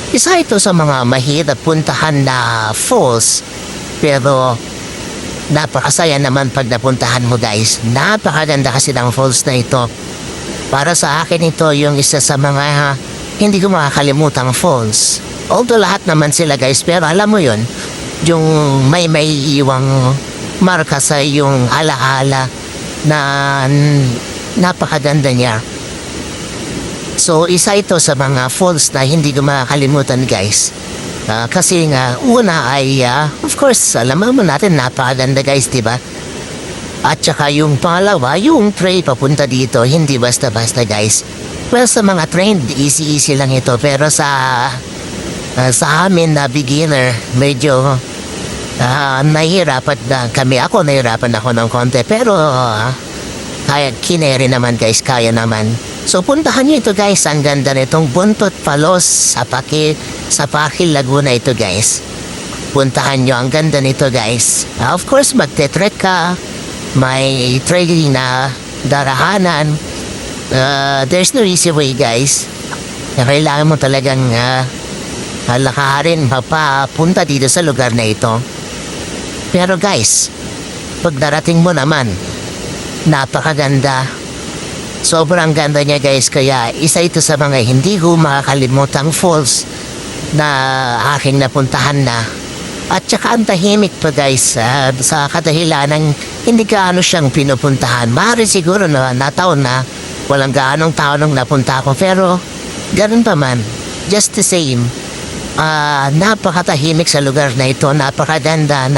Isa ito sa mga mahirap puntahan na falls. Pero napakasaya naman pag napuntahan mo guys. Napakaganda kasi ng falls na ito. Para sa akin ito yung isa sa mga hindi ko makakalimutang falls. Although lahat naman sila guys, pero alam mo yun, yung may iwang marka sa yung alaala na napakaganda niya. So isa ito sa mga falls na hindi ko makakalimutan guys. Kasi nga, una ay, of course, alam mo natin, napakaganda guys, diba? At saka yung pangalawa, yung train papunta dito, hindi basta-basta guys. Well, sa mga train, easy-easy lang ito. Pero sa amin na beginner, medyo nahihirapan na kami. Ako nahihirapan ako ng konti. Pero kaya kineri naman guys, kaya naman. So puntahan nyo ito guys, ang ganda nitong Buntot Palos sa Pakil, Laguna ito guys. Puntahan nyo, ang ganda nito guys. Of course, magte-trek ka. May trading na darahanan. There's no easy way guys. Kailangan mo talagang lakarin papunta dito sa lugar na ito. Pero guys, pag darating mo naman, napakaganda. Sobrang ganda niya guys, kaya isa ito sa mga hindi ko makakalimutang falls na aking napuntahan na. At saka ang tahimik pa guys, sa kadahilan ng hindi gaano siyang pinupuntahan. Maaari siguro na nataon na walang gaanong tao nung napunta ko, pero ganun pa man, just the same. Napakatahimik sa lugar na ito, napakaganda,